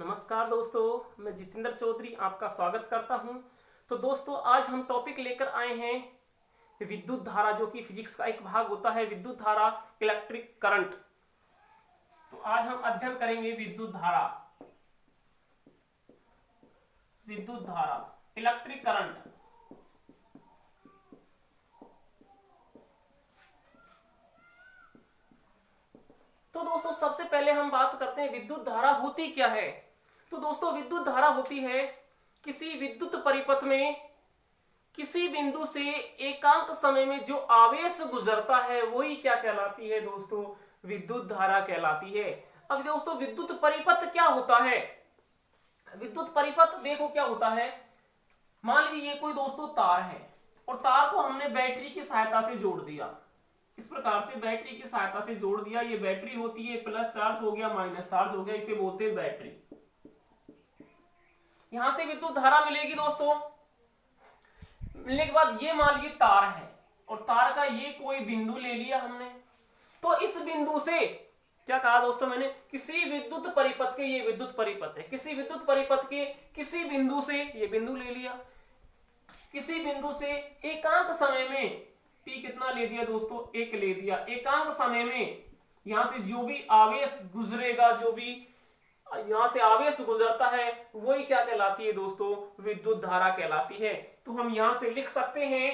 नमस्कार दोस्तों, मैं जितेंद्र चौधरी आपका स्वागत करता हूं। तो दोस्तों, आज हम टॉपिक लेकर आए हैं विद्युत धारा, जो कि फिजिक्स का एक भाग होता है। विद्युत धारा, इलेक्ट्रिक करंट। तो आज हम अध्ययन करेंगे विद्युत धारा, इलेक्ट्रिक करंट। तो दोस्तों, सबसे पहले हम बात करते हैं विद्युत धारा होती क्या है। तो दोस्तों, विद्युत धारा होती है किसी विद्युत परिपथ में किसी बिंदु से एकांक समय में जो आवेश गुजरता है वही क्या कहलाती है दोस्तों, विद्युत धारा कहलाती है। अब दोस्तों, विद्युत परिपथ क्या होता है। विद्युत परिपथ देखो क्या होता है। मान लीजिए ये कोई दोस्तों तार है और तार को हमने बैटरी की सहायता से जोड़ दिया। इस प्रकार से बैटरी की सहायता से जोड़ दिया। ये बैटरी होती है, प्लस चार्ज हो गया, माइनस चार्ज हो गया, इसे बोलते हैं बैटरी। यहां से विद्युत धारा मिलेगी दोस्तों। मिलने के बाद ये मान लीजिए तार है और तार का ये कोई बिंदु ले लिया हमने। तो इस बिंदु से क्या कहा दोस्तों मैंने, किसी विद्युत परिपथ के, ये विद्युत परिपथ है, किसी विद्युत परिपथ के किसी बिंदु से, ये बिंदु ले लिया, किसी बिंदु से एकांक समय में, टी कितना ले दिया दोस्तों, एक ले दिया, एकांक समय में यहां से जो भी आवेश गुजरेगा, जो भी यहां से आवेश गुजरता है वही क्या कहलाती है दोस्तों, विद्युत धारा कहलाती है। तो हम यहां से लिख सकते हैं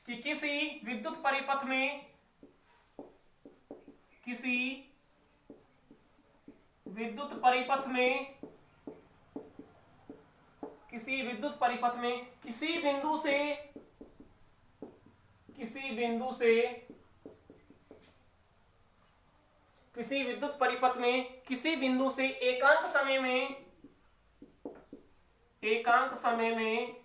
कि किसी विद्युत परिपथ में, किसी विद्युत परिपथ में, किसी विद्युत परिपथ में किसी बिंदु से, किसी बिंदु से, किसी विद्युत परिपथ में किसी बिंदु से एकांक समय में, एकांक समय में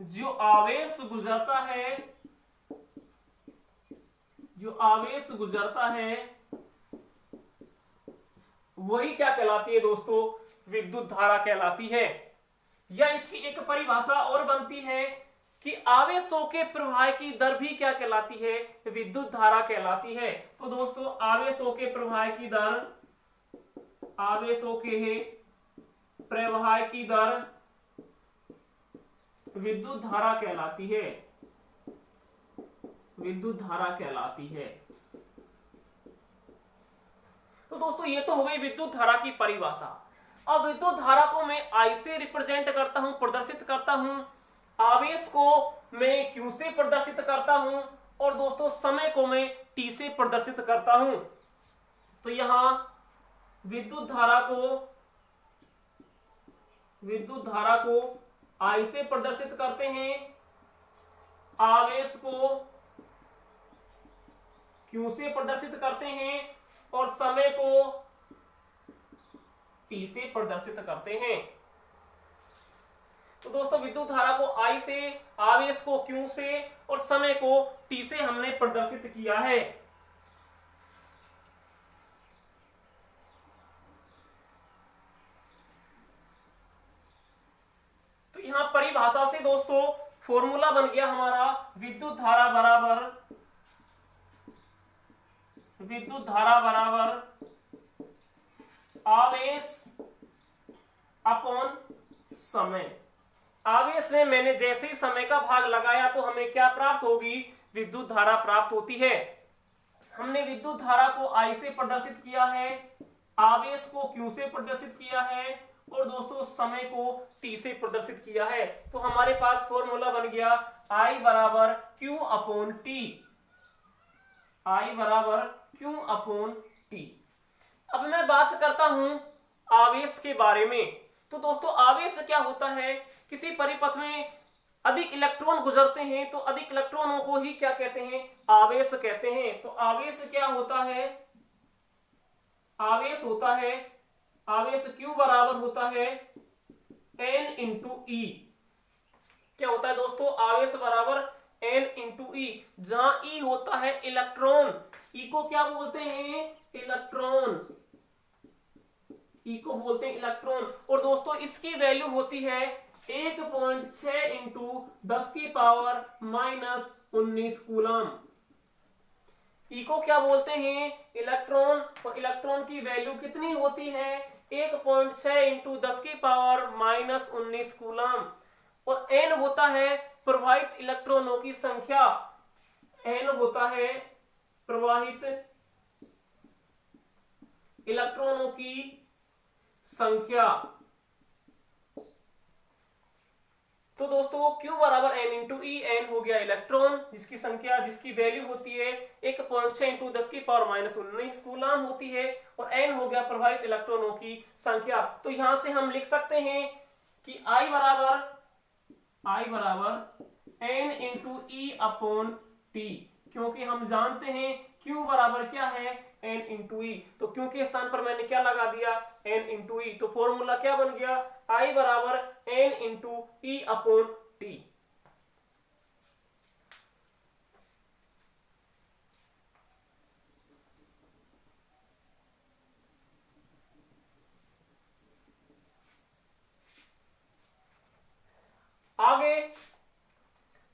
जो आवेश गुजरता है, जो आवेश गुजरता है वही क्या कहलाती है दोस्तों, विद्युत धारा कहलाती है। या इसकी एक परिभाषा और बनती है कि आवेशों के प्रवाह की दर भी क्या कहलाती है, विद्युत धारा कहलाती है। तो दोस्तों, आवेशों के प्रवाह की दर, आवेशों के प्रवाह की दर विद्युत धारा कहलाती है, विद्युत धारा कहलाती है। तो दोस्तों, ये तो हो गई विद्युत धारा की परिभाषा। अब विद्युत धारा को मैं I से रिप्रेजेंट करता हूं, प्रदर्शित करता हूं, आवेश को मैं Q से प्रदर्शित करता हूं और दोस्तों समय को मैं T से प्रदर्शित करता हूं। तो यहां विद्युत धारा को I से प्रदर्शित करते हैं, आवेश को Q से प्रदर्शित करते हैं और समय को T से प्रदर्शित करते हैं। तो दोस्तों, विद्युत धारा को I से, आवेश को Q से और समय को T से हमने प्रदर्शित किया है। तो यहां परिभाषा से दोस्तों फॉर्मूला बन गया हमारा, विद्युत धारा बराबर, विद्युत धारा बराबर आवेश अपॉन समय। आवेश में मैंने जैसे ही समय का भाग लगाया तो हमें क्या प्राप्त होगी, विद्युत धारा प्राप्त होती है। हमने विद्युत धारा को I से प्रदर्शित किया है, आवेश को Q से प्रदर्शित किया है और दोस्तों समय को T से प्रदर्शित किया है। तो हमारे पास फॉर्मूला बन गया I बराबर Q अपॉन T, I बराबर Q अपॉन T। अब मैं बात करता हूं आवेश के बारे में। तो दोस्तों, आवेश क्या होता है, किसी परिपथ में अधिक इलेक्ट्रॉन गुजरते हैं तो अधिक इलेक्ट्रॉनों को ही क्या कहते हैं, आवेश कहते हैं। तो आवेश क्या होता है, आवेश होता है, आवेश Q बराबर होता है N इंटू E। क्या होता है दोस्तों, आवेश बराबर N इंटू E, जहां E होता है इलेक्ट्रॉन। E को क्या बोलते हैं, इलेक्ट्रॉन, E को बोलते हैं इलेक्ट्रॉन। और दोस्तों, इसकी वैल्यू होती है 1.6 इंटू 10 की पावर -19 कूलम। ई को क्या बोलते हैं, इलेक्ट्रॉन, और इलेक्ट्रॉन की वैल्यू कितनी होती है, 1.6 इंटू 10 की पावर माइनस 19 कूलम। और एन होता है प्रवाहित इलेक्ट्रॉनों की संख्या, एन होता है प्रवाहित इलेक्ट्रॉनों की संख्या। तो दोस्तों Q बराबर N इंटू ई, एन हो गया इलेक्ट्रॉन जिसकी संख्या, जिसकी वैल्यू होती है 1.6 इंटू 10 की पावर माइनस 19 कूलम होती है, और N हो गया प्रवाहित इलेक्ट्रॉनों की संख्या। तो यहां से हम लिख सकते हैं कि I बराबर N इंटू ई अपॉन टी, क्योंकि हम जानते हैं Q बराबर क्या है, N इंटू ई। तो Q के स्थान पर मैंने क्या लगा दिया, N इंटू ई। तो फॉर्मूला क्या बन गया, I बराबर N इंटू ई अपॉन टी। आगे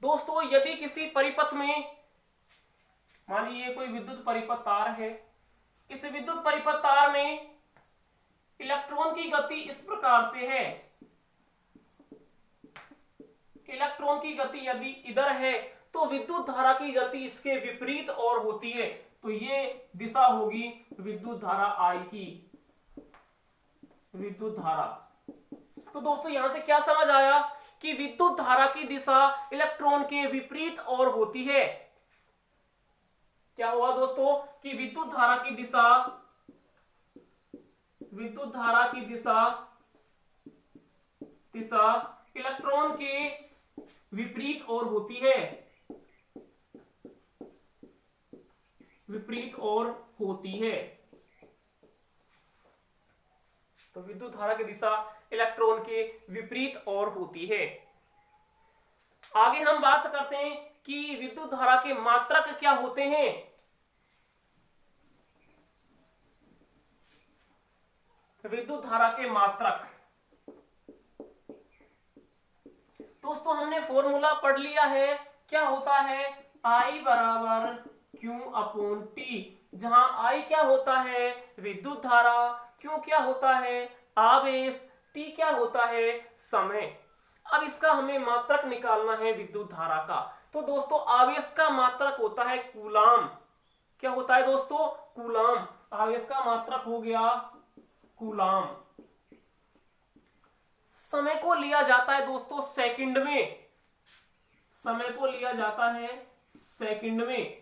दोस्तों, यदि किसी परिपथ में, मान लीजिए कोई विद्युत परिपथ तार है, इस विद्युत परिपथ तार में इलेक्ट्रॉन की गति इस प्रकार से है, इलेक्ट्रॉन की गति यदि इधर है तो विद्युत धारा की गति इसके विपरीत और होती है। तो ये दिशा होगी विद्युत धारा I की, विद्युत धारा। तो दोस्तों यहां से क्या समझ आया कि विद्युत धारा की दिशा इलेक्ट्रॉन के विपरीत और होती है। क्या हुआ दोस्तों कि विद्युत धारा की दिशा, विद्युत धारा की दिशा इलेक्ट्रॉन के विपरीत और होती है, विपरीत और होती है। तो विद्युत धारा की दिशा इलेक्ट्रॉन के विपरीत और होती है। आगे हम बात करते हैं कि विद्युत धारा के मात्रक क्या होते हैं। विद्युत धारा के मात्रक, दोस्तों हमने फॉर्मूला पढ़ लिया है, क्या होता है, I बराबर Q अपॉन टी, जहां I क्या होता है, विद्युत धारा, Q क्या होता है, आवेश, T क्या होता है, समय। अब इसका हमें मात्रक निकालना है विद्युत धारा का। तो दोस्तों आवेश का मात्रक होता है कूलाम। क्या होता है दोस्तों, कूलाम। आवेश का मात्रक हो गया कूलाम। समय को लिया जाता है दोस्तों सेकंड में, समय को लिया जाता है सेकंड में।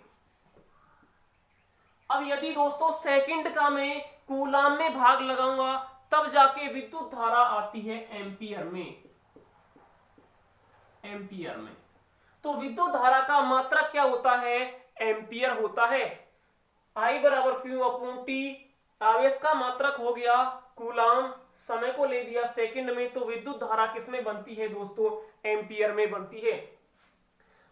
अब यदि दोस्तों सेकंड का मैं कूलाम में भाग लगाऊंगा तब जाके विद्युत धारा आती है एम्पियर में, एम्पियर में। तो विद्युत धारा का मात्रक क्या होता है, एम्पियर होता है। I बराबर Q अपॉन टी, आवेश का मात्रक हो गया कूलाम, समय को ले दिया सेकंड में, तो विद्युत धारा किसमें बनती है दोस्तों, एम्पियर में बनती है।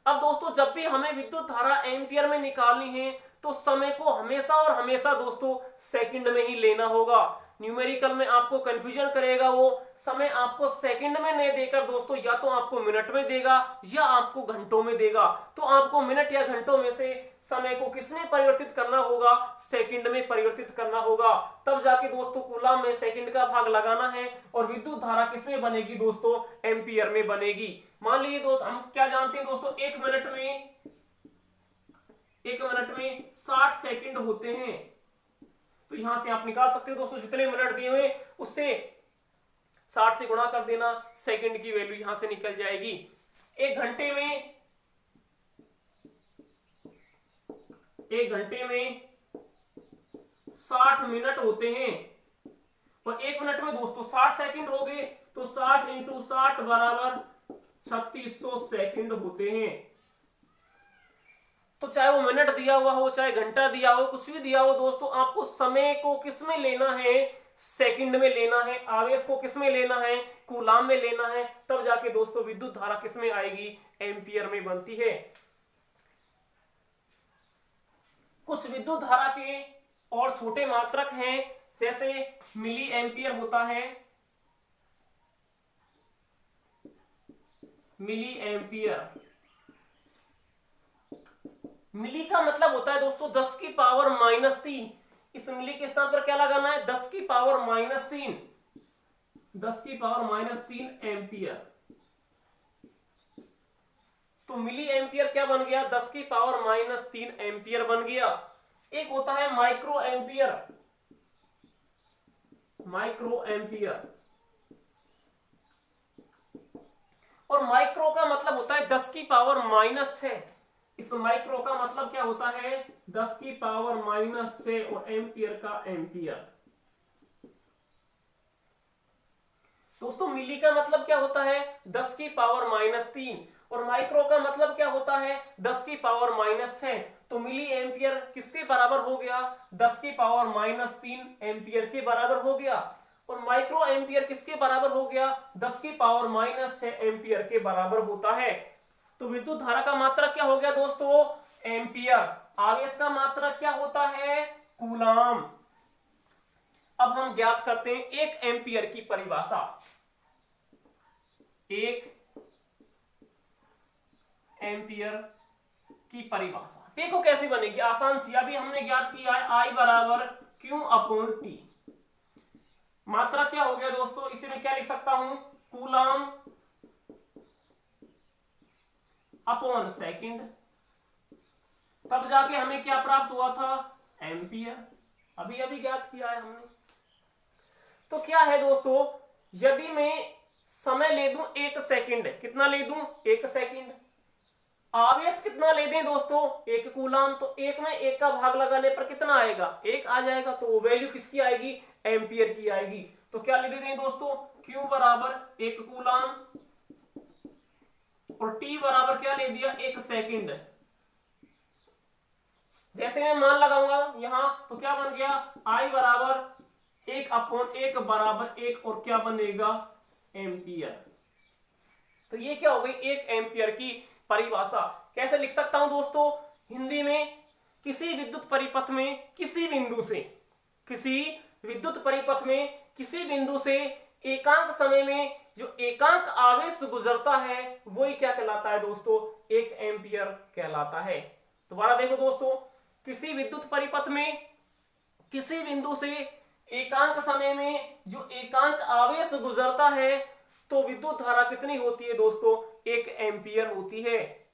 अब दोस्तों जब भी हमें विद्युत धारा एम्पियर में निकालनी है तो समय को हमेशा और हमेशा दोस्तों सेकंड में ही लेना होगा। न्यूमेरिकल में आपको कंफ्यूजन करेगा, वो समय आपको सेकंड में नहीं देकर दोस्तों या तो आपको मिनट में देगा या आपको घंटों में देगा। तो आपको मिनट या घंटों में से समय को किसमें परिवर्तित करना होगा, सेकंड में परिवर्तित करना होगा। तब जाके दोस्तों कूलाम में सेकंड का भाग लगाना है और विद्युत धारा किसमें बनेगी दोस्तों, एम्पियर में बनेगी। मान लीजिए दोस्तों हम क्या जानते हैं दोस्तों, एक मिनट में 60 सेकंड होते हैं। तो यहां से आप निकाल सकते हो दोस्तों, जितने मिनट दिए हुए उससे 60 से गुणा कर देना, सेकंड की वैल्यू यहां से निकल जाएगी। एक घंटे में 60 मिनट होते हैं और एक मिनट में दोस्तों 60 सेकंड हो गए, तो 60 इंटू 60 बराबर 3600 सेकंड होते हैं। तो चाहे वो मिनट दिया हुआ हो, चाहे घंटा दिया हो, कुछ भी दिया हो दोस्तों, आपको समय को किस में लेना है, सेकंड में लेना है। आवेश को किस में लेना है, कूलाम में लेना है। तब जाके दोस्तों विद्युत धारा किस में आएगी, एम्पियर में बनती है। कुछ विद्युत धारा के और छोटे मात्रक हैं, जैसे मिली एम्पियर होता है, मिली एम्पियर। मिली का मतलब होता है दोस्तों 10 की पावर -3। इस मिली के स्थान पर क्या लगाना है? 10 की पावर -3, 10 की पावर -3 एम्पियर। तो मिली एम्पियर क्या बन गया? 10 की पावर -3 एम्पियर बन गया। एक होता है माइक्रो एम्पियर, माइक्रो एम्पियर। और माइक्रो का मतलब होता है 10 की पावर -6। इस माइक्रो का मतलब क्या होता है? 10 की पावर -6 और एम्पियर का एम्पियर। दोस्तों मिली का मतलब क्या होता है? 10 की पावर -3 और माइक्रो का मतलब क्या होता है? 10 की पावर -6। तो मिली एम्पियर किसके बराबर हो गया? 10 की पावर -3 एम्पियर के बराबर हो गया। और माइक्रो एम्पियर किसके बराबर हो गया? 10 की पावर -6 एम्पियर के बराबर होता है। तो विद्युत धारा का मात्रक क्या हो गया दोस्तों? एम्पियर। आवेश का मात्रक क्या होता है? कूलाम। अब हम ज्ञात करते हैं 1 एम्पियर की परिभाषा। 1 एम्पियर की परिभाषा देखो कैसी बनेगी, आसान सी। अभी हमने ज्ञात किया है I बराबर Q/T। मात्रा क्या हो गया दोस्तों? इसे मैं क्या लिख सकता हूं? Coulomb upon second. तब जाके हमें क्या प्राप्त हुआ था? एम्पियर। अभी अभी ज्ञात किया है हमने। तो क्या है दोस्तों, यदि मैं समय ले दूं 1 सेकंड, कितना ले दूं? 1 सेकंड। आवेश कितना ले दें दोस्तों? 1 कूलाम। तो 1 में 1 का भाग लगाने पर कितना आएगा? 1 आ जाएगा। तो वो वैल्यू किसकी आएगी? एम्पियर की आएगी। तो क्या ले देते हैं दोस्तों? Q बराबर 1 कूलाम और T बराबर क्या ले दिया? 1 सेकंड। जैसे मैं मान लगाऊंगा यहां तो क्या बन गया? I बराबर 1/1 बराबर 1 और क्या बनेगा? एम्पियर। तो ये क्या हो गई? 1 एम्पियर की परिभाषा। कैसे लिख सकता हूं दोस्तों? हिंदी में किसी विद्युत परिपथ में किसी बिंदु से, किसी विद्युत परिपथ में किसी बिंदु से एकांक समय में जो एकांक आवेश गुजरता है वही क्या कहलाता है दोस्तों? 1 एम्पियर कहलाता है। दोबारा देखो दोस्तों, किसी विद्युत परिपथ में किसी बिंदु से एकांक समय में जो एकांक आवेश गुजरता है तो विद्युत धारा कितनी होती है दोस्तों? 1 एम्पियर होती है।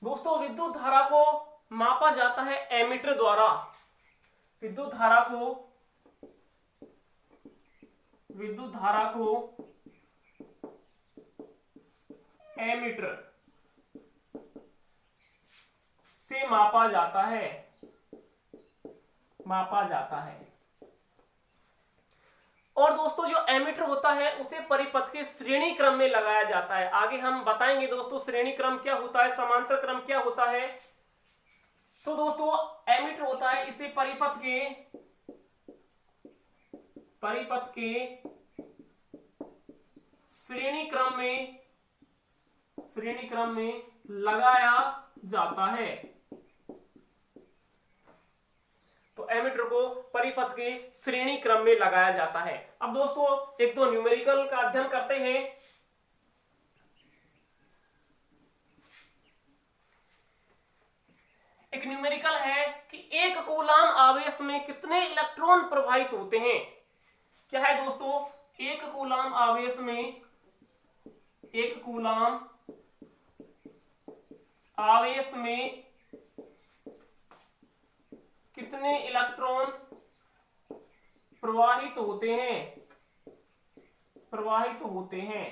दोस्तों विद्युत धारा को मापा जाता है एमीटर द्वारा। विद्युत धारा को एमीटर से मापा जाता है। और दोस्तों जो एमीटर होता है उसे परिपथ के श्रेणी क्रम में लगाया जाता है। आगे हम बताएंगे दोस्तों श्रेणी क्रम क्या होता है, समांतर क्रम क्या होता है। तो दोस्तों एमीटर होता है, इसे परिपथ के श्रेणी क्रम में लगाया जाता है। तो एमीटर को परिपथ के श्रेणी क्रम में लगाया जाता है। अब दोस्तों एक दो न्यूमेरिकल का अध्ययन करते हैं। एक न्यूमेरिकल है कि 1 कूलाम आवेश में कितने इलेक्ट्रॉन प्रवाहित होते हैं। क्या है दोस्तों? 1 कूलाम आवेश में, 1 कूलाम आवेश में कितने इलेक्ट्रॉन प्रवाहित होते हैं।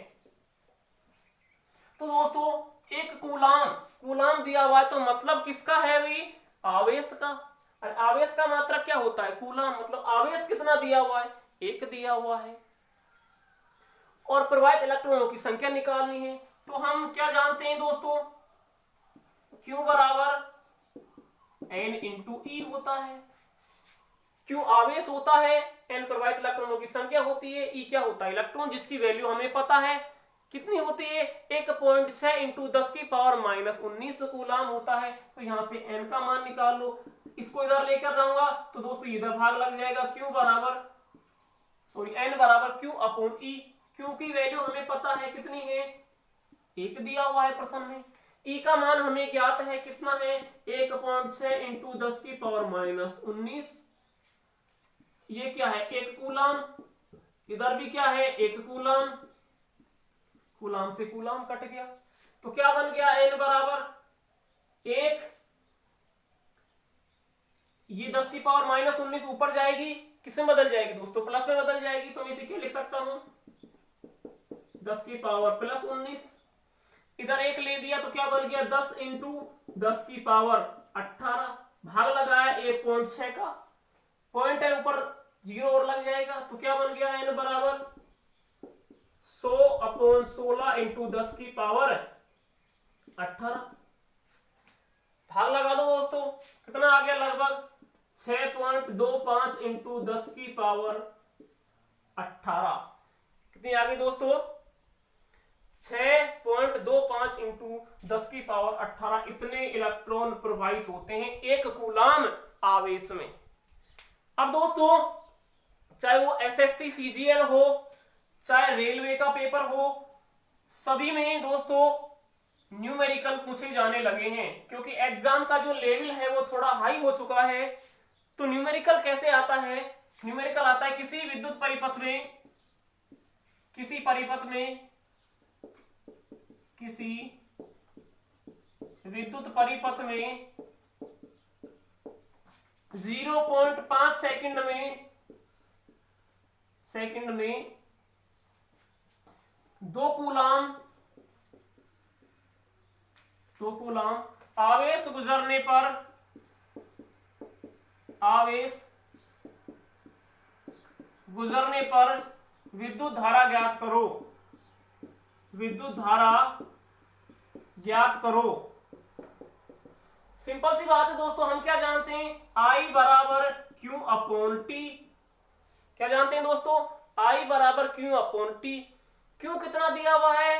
तो दोस्तों 1 कूलाम दिया हुआ है तो मतलब किसका है भाई? आवेश का। और आवेश का मात्रक क्या होता है? कूलाम। मतलब आवेश कितना दिया हुआ है? 1 दिया हुआ है। और प्रवाहित इलेक्ट्रॉनों की संख्या निकालनी है। तो हम क्या जानते हैं दोस्तों? Q बराबर N इंटू E होता है। Q आवेश होता है, N प्रवाहित इलेक्ट्रॉनों की संख्या होती है, E क्या होता है? इलेक्ट्रॉन, जिसकी वैल्यू हमें पता है कितनी होती है? 1.6 इंटू 10 की पावर -19 कूलाम होता है। तो यहां से N का मान निकाल लो। इसको इधर लेकर जाऊंगा तो दोस्तों इधर भाग लग जाएगा। Q बराबर सॉरी n बराबर Q अपॉन E। Q की वैल्यू हमें पता है कितनी है, 1 दिया हुआ है प्रश्न में। E का मान हमें ज्ञात है, कितना है 1.6 इंटू 10 की पावर माइनस 19। ये क्या है 1 कूलाम, इधर भी क्या है 1 कूलाम, कूलाम से कूलाम कट गया, तो क्या बन गया n बराबर 1। ये 10 की पावर माइनस 19 ऊपर जाएगी, किसमें बदल जाएगी दोस्तों, प्लस में बदल जाएगी। तो मैं इसे क्या लिख सकता हूं 10 की पावर प्लस 19। इधर 1 ले दिया तो क्या बन गया 10 इंटू 10 की पावर 18, भाग लगाया 1.6 का, पॉइंट है ऊपर 0 और लग जाएगा, तो क्या बन गया n बराबर 100 अपॉन 16 इंटू 10 की पावर 18। भाग लगा दो दोस्तों, कितना आ गया लगभग 6.25 इंटू 10 की पावर 18। कितनी आ गई दोस्तों 6.25 इंटू 10 की पावर 18। इतने इलेक्ट्रॉन प्रवाहित होते हैं 1 कूलाम आवेश में। अब दोस्तों चाहे वो एसएससी सीजीएल हो, चाहे रेलवे का पेपर हो, सभी में दोस्तों न्यूमेरिकल पूछे जाने लगे हैं, क्योंकि एग्जाम का जो लेवल है वो थोड़ा हाई हो चुका है। तो न्यूमेरिकल कैसे आता है, न्यूमेरिकल आता है किसी विद्युत परिपथ में, किसी परिपथ में, किसी विद्युत परिपथ में 0.5 सेकंड में 2 कूलाम आवेश गुजरने पर विद्युत धारा ज्ञात करो। सिंपल सी बात है दोस्तों, हम क्या जानते हैं I बराबर Q अपॉन T। क्या जानते हैं दोस्तों I बराबर Q अपॉन T। Q कितना दिया हुआ है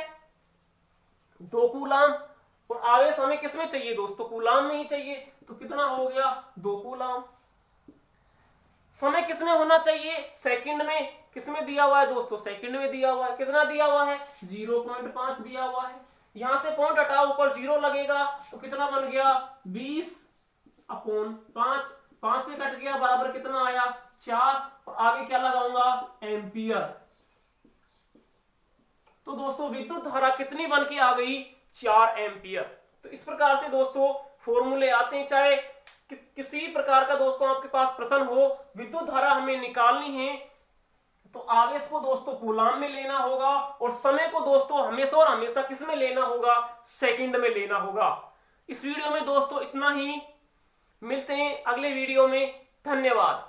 2 कूलाम, और आवेश हमें किसमें चाहिए दोस्तों, कूलाम में ही चाहिए, तो कितना हो गया 2 कूलाम। समय किसमें होना चाहिए सेकंड में, किसमें दिया हुआ है दोस्तों सेकंड में दिया हुआ है, कितना दिया हुआ है 0.5 दिया हुआ है। यहां से पॉइंट हटाओ ऊपर 0 लगेगा, तो कितना बन गया 20 अपॉन 5, 5 से कट गया बराबर कितना आया 4, और आगे क्या लगाऊंगा एम्पियर। तो दोस्तों विद्युत धारा कितनी बन के आ गई 4 एम्पियर। तो इस प्रकार से दोस्तों फॉर्मूले आते हैं। चाहे किसी प्रकार का दोस्तों आपके पास प्रश्न हो, विद्युत धारा हमें निकालनी है, तो आवेश को दोस्तों कूलाम में लेना होगा, और समय को दोस्तों हमेशा और हमेशा किस में लेना होगा सेकंड में लेना होगा। इस वीडियो में दोस्तों इतना ही, मिलते हैं अगले वीडियो में, धन्यवाद।